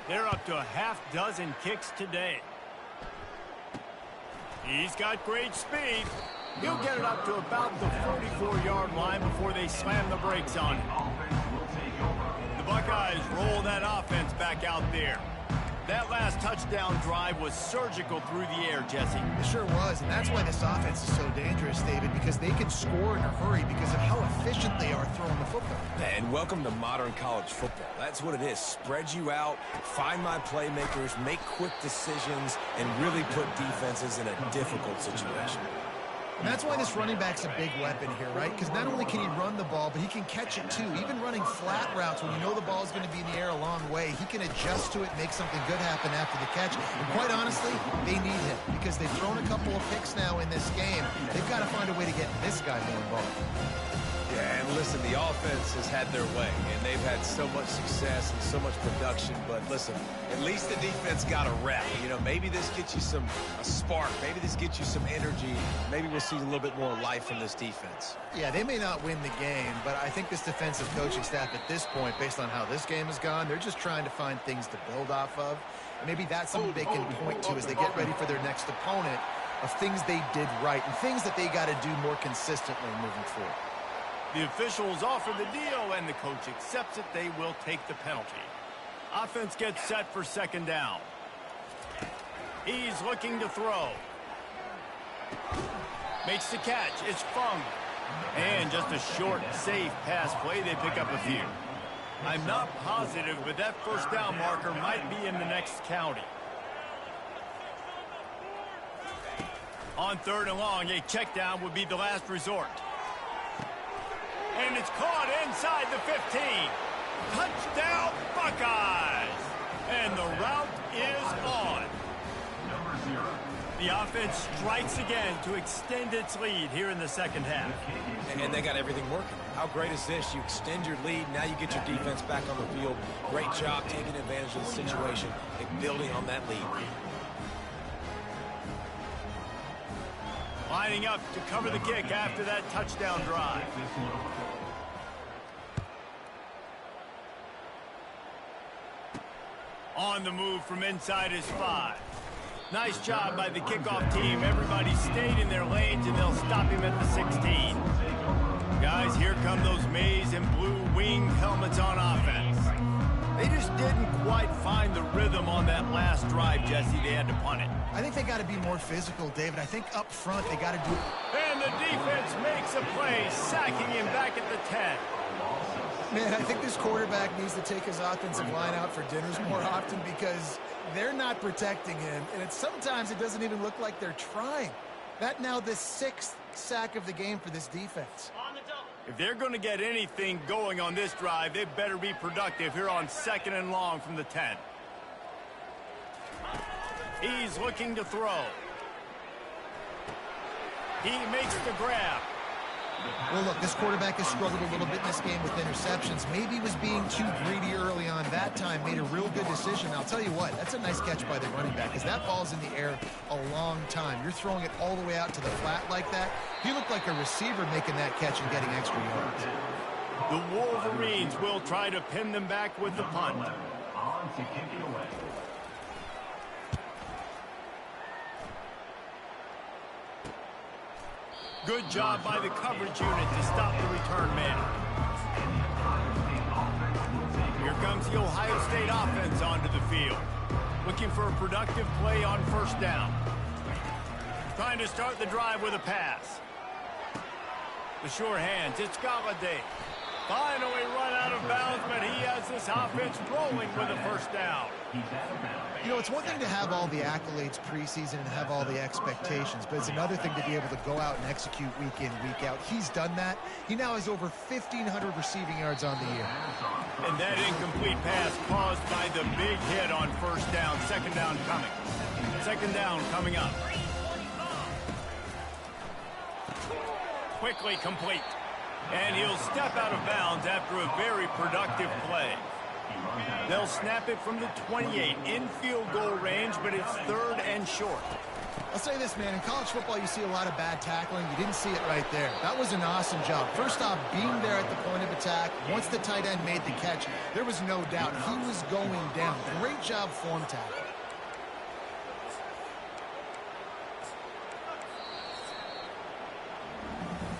They're up to a half dozen kicks today. He's got great speed. He'll get it up to about the 44-yard line before they slam the brakes on him. The Buckeyes roll that offense back out there. That last touchdown drive was surgical through the air, Jesse. It sure was, and that's why this offense is so dangerous, David, because they can score in a hurry because of how efficient they are throwing the football. And welcome to modern college football. That's what it is. Spread you out, find my playmakers, make quick decisions, and really put defenses in a difficult situation. And that's why this running back's a big weapon here, right? Because not only can he run the ball, but he can catch it too. Even running flat routes when you know the ball's going to be in the air a long way, he can adjust to it, make something good happen after the catch. And quite honestly, they need him because they've thrown a couple of picks now in this game. They've got to find a way to get this guy more involved. Yeah, and listen, the offense has had their way, and they've had so much success and so much production. But listen, at least the defense got a rep. You know, maybe this gets you a spark. Maybe this gets you some energy. Maybe we'll see a little bit more life from this defense. Yeah, they may not win the game, but I think this defensive coaching staff at this point, based on how this game has gone, they're just trying to find things to build off of. And maybe that's something they can point to as they get ready for their next opponent of things they did right and things that they got to do more consistently moving forward. The officials offer the deal, and the coach accepts it. They will take the penalty. Offense gets set for 2nd down. He's looking to throw. Makes the catch. It's Fung. And just a short, safe pass play. They pick up a few. I'm not positive, but that first down marker might be in the next county. On 3rd and long, a check down would be the last resort. And it's caught inside the 15. Touchdown, Buckeyes! And the route is on. The offense strikes again to extend its lead here in the 2nd half. And they got everything working. How great is this? You extend your lead, now you get your defense back on the field. Great job taking advantage of the situation and building on that lead. Lining up to cover the kick after that touchdown drive. On the move from inside his 5. Nice job by the kickoff team. Everybody stayed in their lanes, and they'll stop him at the 16. Guys, here come those maize and blue wing helmets on offense. They just didn't quite find the rhythm on that last drive, Jesse. They had to punt it. I think they got to be more physical, David. I think up front they got to do... And the defense makes a play, sacking him back at the 10. Man, I think this quarterback needs to take his offensive line out for dinners more often because they're not protecting him. And sometimes it doesn't even look like they're trying. That now the 6th sack of the game for this defense. If they're going to get anything going on this drive, they better be productive here on 2nd and long from the 10. He's looking to throw. He makes the grab. Well, look, this quarterback has struggled a little bit in this game with interceptions. Maybe he was being too greedy early on. That time made a real good decision. I'll tell you what, that's a nice catch by the running back because that ball's in the air a long time. You're throwing it all the way out to the flat like that. He looked like a receiver making that catch and getting extra yards. The Wolverines will try to pin them back with the punt. On to kick it away. Good job by the coverage unit to stop the return man. Here comes the Ohio State offense onto the field. Looking for a productive play on 1st down. Trying to start the drive with a pass. The sure hands, it's Galladay. Finally run out of bounds, but he has this offense rolling with a 1st down. He's out of bounds. You know, it's one thing to have all the accolades preseason and have all the expectations, but it's another thing to be able to go out and execute week in, week out. He's done that. He now has over 1,500 receiving yards on the year. And that incomplete pass caused by the big hit on first down. Second down coming. Second down coming up. Quickly complete. And he'll step out of bounds after a very productive play. They'll snap it from the 28 in field goal range, but it's third and short. I'll say this, man. In college football, you see a lot of bad tackling. You didn't see it right there. That was an awesome job. First off, being there at the point of attack. Once the tight end made the catch, there was no doubt he was going down. Great job form tackle.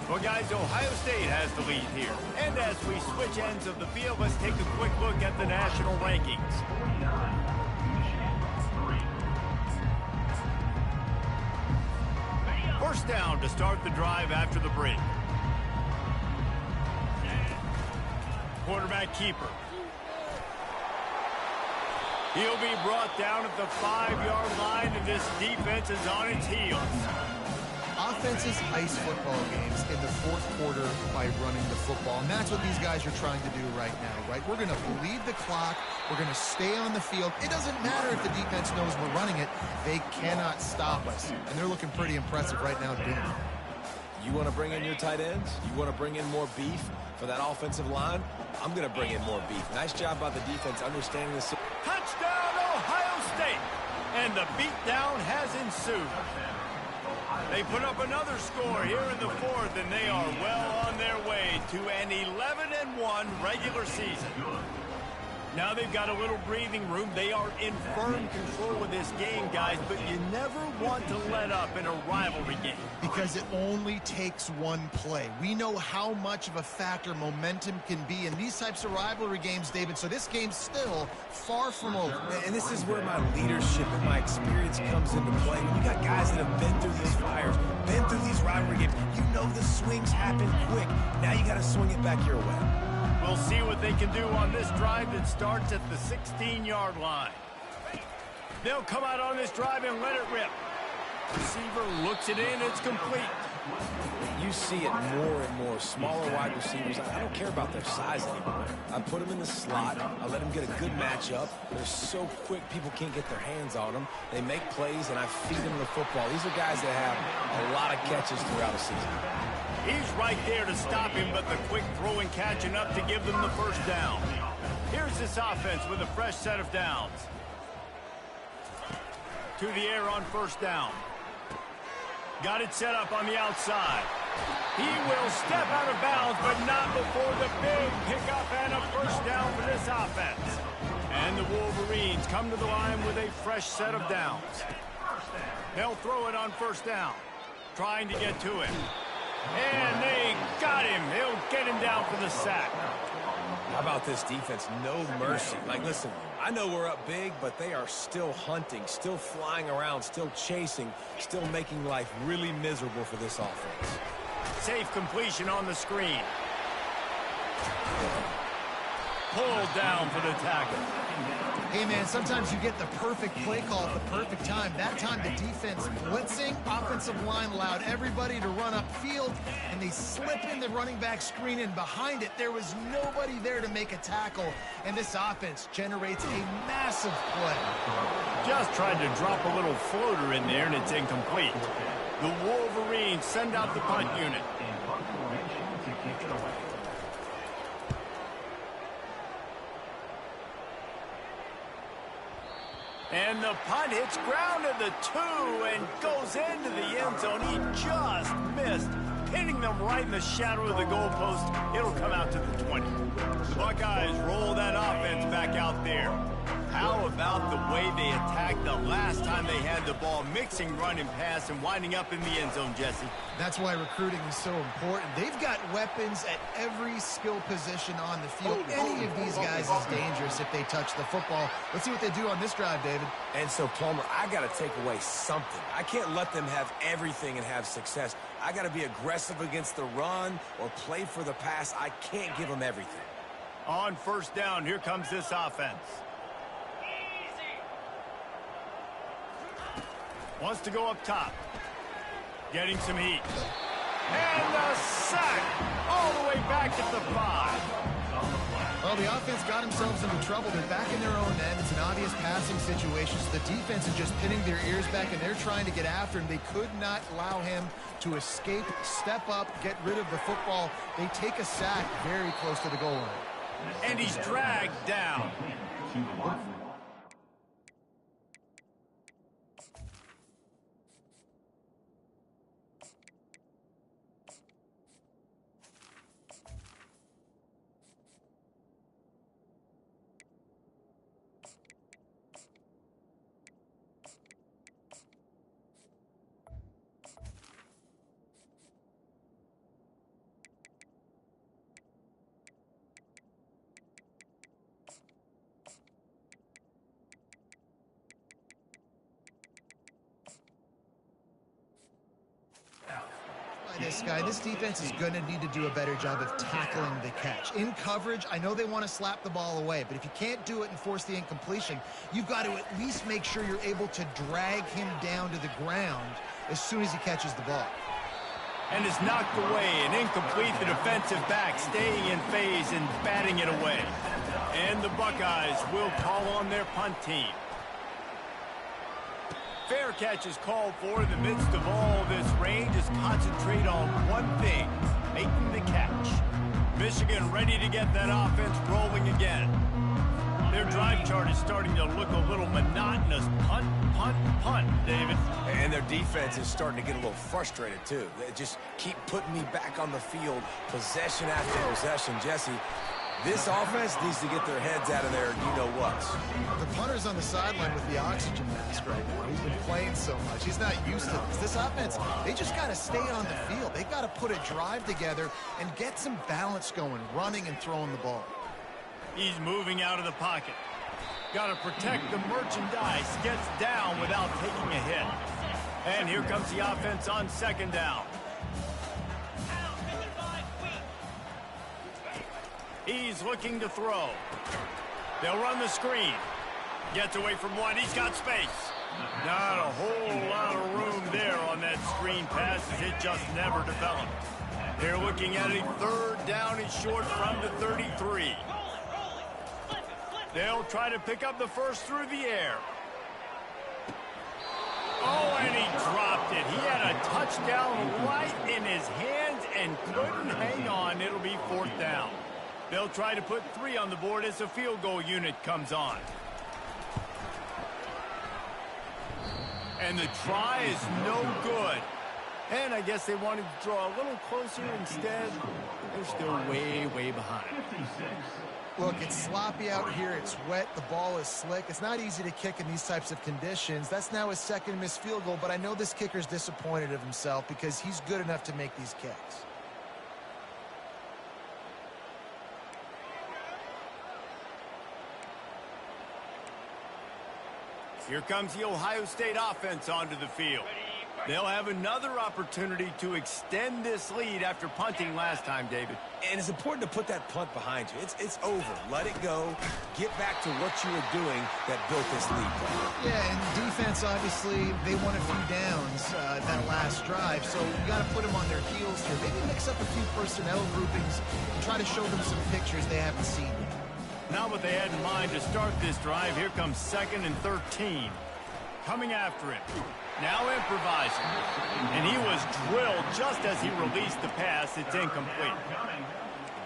Well, guys, Ohio State has the lead here. And as we switch ends of the field, let's take a quick look at the national rankings. First down to start the drive after the break. Quarterback keeper. He'll be brought down at the 5-yard line, and this defense is on its heels. Offenses ice football games in the fourth quarter by running the football, and that's what these guys are trying to do right now, right? We're going to bleed the clock. We're going to stay on the field. It doesn't matter if the defense knows we're running it. They cannot stop us, and they're looking pretty impressive right now doing it. You want to bring in your tight ends? You want to bring in more beef for that offensive line? I'm going to bring in more beef. Nice job by the defense understanding this. Touchdown, Ohio State! And the beatdown has ensued. They put up another score here in the fourth, and they are well on their way to an 11-1 regular season. Now they've got a little breathing room. They are in firm control of this game, guys, but you never want to let up in a rivalry game. Because it only takes one play. We know how much of a factor momentum can be in these types of rivalry games, David, so this game's still far from over. And this is where my leadership and my experience comes into play. When you got guys that have been through these fires, been through these rivalry games, you know the swings happen quick. Now you got to swing it back your way. We'll see what they can do on this drive that starts at the 16-yard line. They'll come out on this drive and let it rip. Receiver looks it in. It's complete. You see it more and more. Smaller wide receivers. I don't care about their size anymore. I put them in the slot. I let them get a good matchup. They're so quick, people can't get their hands on them. They make plays, and I feed them the football. These are guys that have a lot of catches throughout a season. He's right there to stop him, but the quick throw and catching up to give them the first down. Here's this offense with a fresh set of downs. To the air on first down. Got it set up on the outside. He will step out of bounds, but not before the big pickup and a first down for this offense. And the Wolverines come to the line with a fresh set of downs. They'll throw it on first down, trying to get to him. And they got him. He'll get him down for the sack. How about this defense? No mercy. Like, listen, I know we're up big, but they are still hunting, still flying around, still chasing, still making life really miserable for this offense. Safe completion on the screen. Pulled down for the tackle. Hey, man, sometimes you get the perfect play call at the perfect time. That time the defense blitzing, offensive line allowed everybody to run upfield, and they slip in the running back screen, and behind it there was nobody there to make a tackle, and this offense generates a massive play. Just tried to drop a little floater in there, and it's incomplete. The Wolverines send out the punt unit. And the punt hits ground at the 2 and goes into the end zone. He just missed, hitting them right in the shadow of the goalpost. It'll come out to the 20. The Buckeyes roll that offense back out there. How about the way they attacked the last time they had the ball, mixing run and pass and winding up in the end zone, Jesse? That's why recruiting is so important. They've got weapons at every skill position on the field. Any of these guys is dangerous if they touch the football. Let's see what they do on this drive, David. And so, Palmer, I got to take away something. I can't let them have everything and have success. I got to be aggressive against the run or play for the pass. I can't give them everything. On first down, here comes this offense. Wants to go up top. Getting some heat. And a sack all the way back at the 5. Well, the offense got themselves into trouble. They're back in their own end. It's an obvious passing situation. So the defense is just pinning their ears back, and they're trying to get after him. They could not allow him to escape, step up, get rid of the football. They take a sack very close to the goal line. And he's dragged down. This defense is going to need to do a better job of tackling the catch. In coverage, I know they want to slap the ball away, but if you can't do it and force the incompletion, you've got to at least make sure you're able to drag him down to the ground as soon as he catches the ball. And it's knocked away and incomplete. The defensive back staying in phase and batting it away. And the Buckeyes will call on their punt team. Fair catch is called for. In the midst of all this rain, just concentrate on one thing, making the catch. Michigan ready to get that offense rolling again. Their drive chart is starting to look a little monotonous. Punt, punt, punt, David. And their defense is starting to get a little frustrated, too. They just keep putting me back on the field, possession after possession. Jesse, this offense needs to get their heads out of there, you-know-what. The punter's on the sideline with the oxygen mask right now. He's been playing so much. He's not used to this. This offense, they just got to stay on the field. They've got to put a drive together and get some balance going, running and throwing the ball. He's moving out of the pocket. Got to protect the merchandise. Gets down without taking a hit. And here comes the offense on second down. He's looking to throw. They'll run the screen. Gets away from one. He's got space. Not a whole lot of room there on that screen pass as it just never developed. They're looking at a third down and short from the 33. They'll try to pick up the first through the air. Oh, and he dropped it. He had a touchdown right in his hands and couldn't hang on. It'll be fourth down. They'll try to put 3 on the board as the field goal unit comes on. And the try is no good. And I guess they wanted to draw a little closer. Instead, they're still way, way behind. Look, it's sloppy out here. It's wet. The ball is slick. It's not easy to kick in these types of conditions. That's now his second missed field goal, but I know this kicker's disappointed of himself because he's good enough to make these kicks. Here comes the Ohio State offense onto the field. They'll have another opportunity to extend this lead after punting last time, David. And it's important to put that punt behind you. It's over. Let it go. Get back to what you were doing that built this lead. Yeah, and defense, obviously, they won a few downs that last drive, so you got to put them on their heels here. Maybe mix up a few personnel groupings and try to show them some pictures they haven't seen yet. Not what they had in mind to start this drive. Here comes 2nd and 13. Coming after him. Now improvising. And he was drilled just as he released the pass. It's incomplete.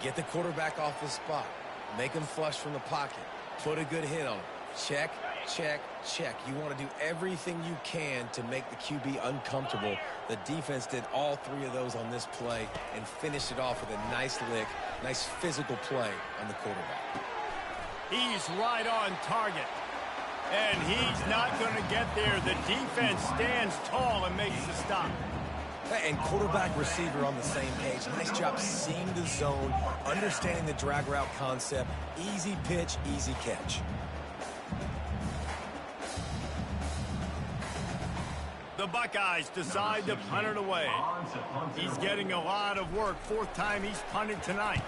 Get the quarterback off his spot. Make him flush from the pocket. Put a good hit on him. Check, check, check. You want to do everything you can to make the QB uncomfortable. The defense did all 3 of those on this play and finished it off with a nice lick, nice physical play on the quarterback. He's right on target. And he's not going to get there. The defense stands tall and makes the stop. And quarterback receiver on the same page. Nice job seeing the zone, understanding the drag route concept. Easy pitch, easy catch. The Buckeyes decide to punt it away. He's getting a lot of work. 4th time he's punted tonight.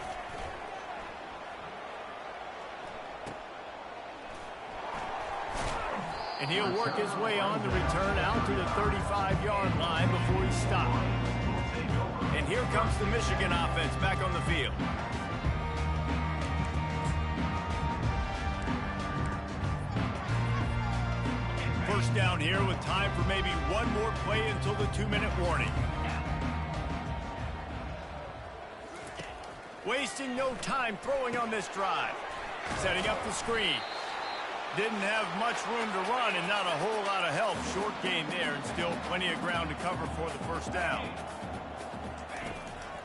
And he'll work his way on the return out to the 35-yard line before he stopped. And here comes the Michigan offense back on the field. First down here with time for maybe one more play until the 2-minute warning. Wasting no time throwing on this drive. Setting up the screen. Didn't have much room to run and not a whole lot of help. Short gain there and still plenty of ground to cover for the first down.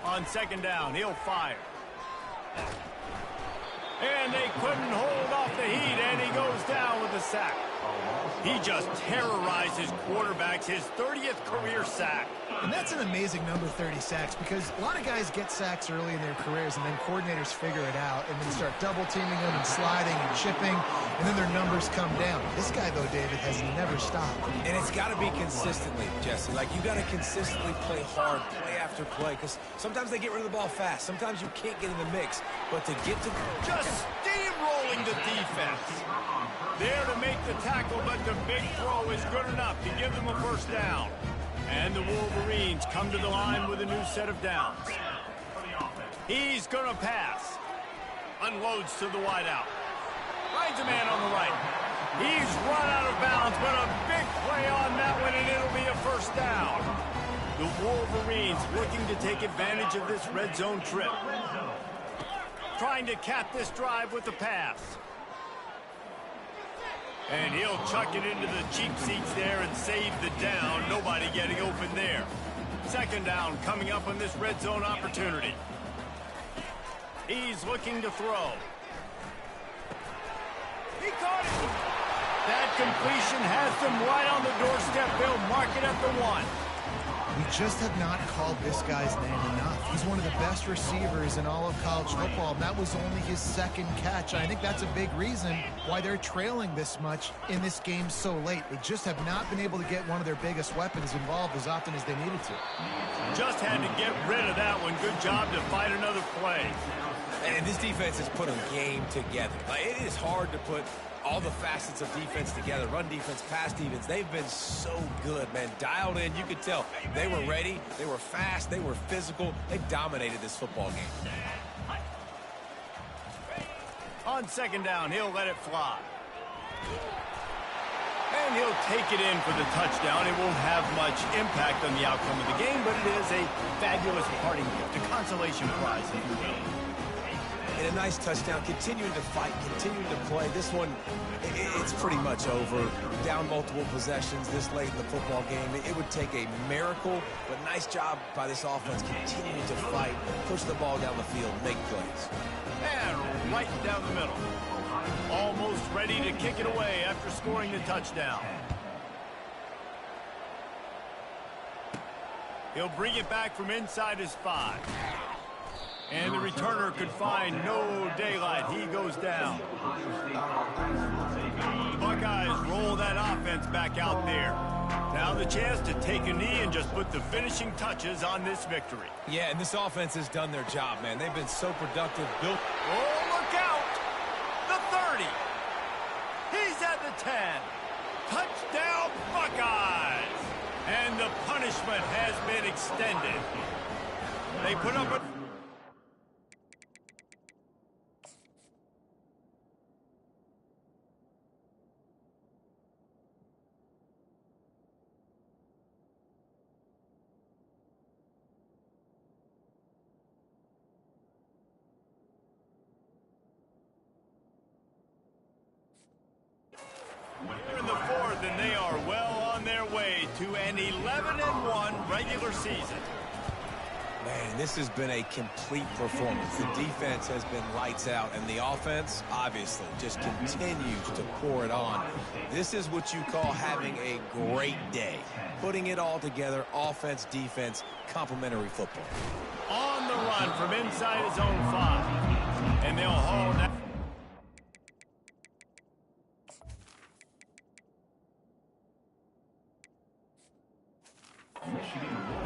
On second down, he'll fire. And they couldn't hold off the heat, and he goes down with a sack. He just terrorized his quarterbacks, his 30th career sack. And that's an amazing number, 30 sacks, because a lot of guys get sacks early in their careers, and then coordinators figure it out, and then start double-teaming them and sliding and chipping, and then their numbers come down. This guy, though, David, has never stopped. And it's got to be consistently, Jesse. Like, you got to consistently play hard, play after play, because sometimes they get rid of the ball fast. Sometimes you can't get in the mix, but to get to... Just steamrolling the defense. There to make the tackle, but the big throw is good enough to give them a first down. And the Wolverines come to the line with a new set of downs. He's going to pass. Unloads to the wideout. Finds a man on the right. He's run out of bounds, but a big play on that one, and it'll be a first down. The Wolverines looking to take advantage of this red zone trip. Trying to cap this drive with the pass. And he'll chuck it into the cheap seats there and save the down. Nobody getting open there. Second down coming up on this red zone opportunity. He's looking to throw. He caught it. That completion has them right on the doorstep. They'll mark it at the 1. We just have not called this guy's name enough. He's one of the best receivers in all of college football, and that was only his second catch. I think that's a big reason why they're trailing this much in this game so late. They just have not been able to get one of their biggest weapons involved as often as they needed to. Just had to get rid of that one. Good job to fight another play. And this defense has put a game together. Like, it is hard to put all the facets of defense together. Run defense, pass defense. They've been so good, man. Dialed in. You could tell they were ready. They were fast. They were physical. They dominated this football game. On second down, he'll let it fly. And he'll take it in for the touchdown. It won't have much impact on the outcome of the game, but it is a fabulous parting gift, a consolation prize, if you will. And a nice touchdown, continuing to fight, continuing to play. This one, it's pretty much over. Down multiple possessions this late in the football game. It would take a miracle, but nice job by this offense continuing to fight, push the ball down the field, make plays. And right down the middle. Almost ready to kick it away after scoring the touchdown. He'll bring it back from inside his 5. And the returner could find no daylight. He goes down. The Buckeyes roll that offense back out there. Now the chance to take a knee and just put the finishing touches on this victory. Yeah, and this offense has done their job, man. They've been so productive. Built. Oh, look out! The 30. He's at the 10. Touchdown, Buckeyes! And the punishment has been extended. They put up a... in the 4th, and they are well on their way to an 11-1 regular season. Man, this has been a complete performance. The defense has been lights out, and the offense, obviously, just continues to pour it on. This is what you call having a great day. Putting it all together, offense, defense, complementary football. On the run from inside his own 5. And they'll haul that.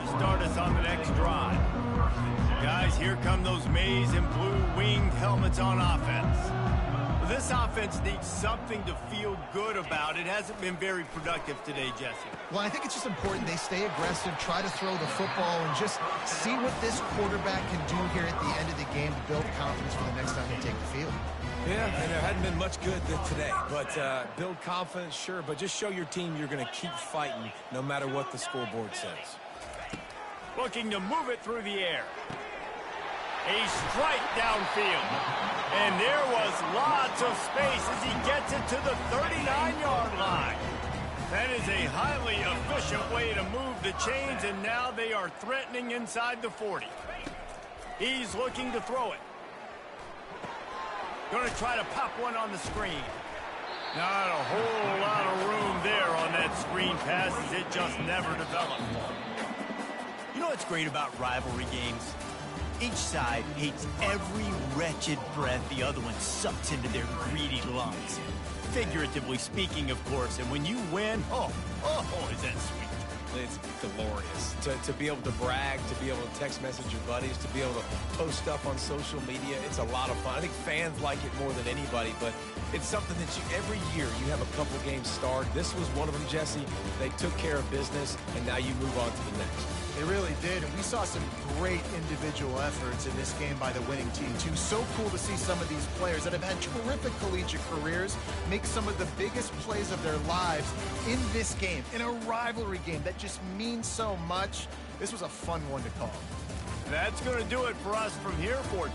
To start us on the next drive. Guys, here come those maize and blue winged helmets on offense. This offense needs something to feel good about. It hasn't been very productive today, Jesse. Well, I think it's just important they stay aggressive, try to throw the football, and just see what this quarterback can do here at the end of the game to build confidence for the next time they take the field. Yeah, and there hadn't been much good today. But build confidence, sure, but just show your team you're going to keep fighting no matter what the scoreboard says. Looking to move it through the air. A strike downfield. And there was lots of space as he gets it to the 39-yard line. That is a highly efficient way to move the chains, and now they are threatening inside the 40. He's looking to throw it. Going to try to pop one on the screen. Not a whole lot of room there on that screen pass as it just never developed. You know what's great about rivalry games? Each side hates every wretched breath the other one sucks into their greedy lungs. Figuratively speaking, of course, and when you win, oh, is that sweet. It's glorious to be able to brag, to be able to text message your buddies, to be able to post stuff on social media. It's a lot of fun. I think fans like it more than anybody, but it's something that every year you have a couple games start. This was one of them, Jesse. They took care of business, and now you move on to the next. They really did, and we saw some great individual efforts in this game by the winning team, too. So cool to see some of these players that have had terrific collegiate careers make some of the biggest plays of their lives in this game, in a rivalry game that just means so much. This was a fun one to call. That's going to do it for us from here for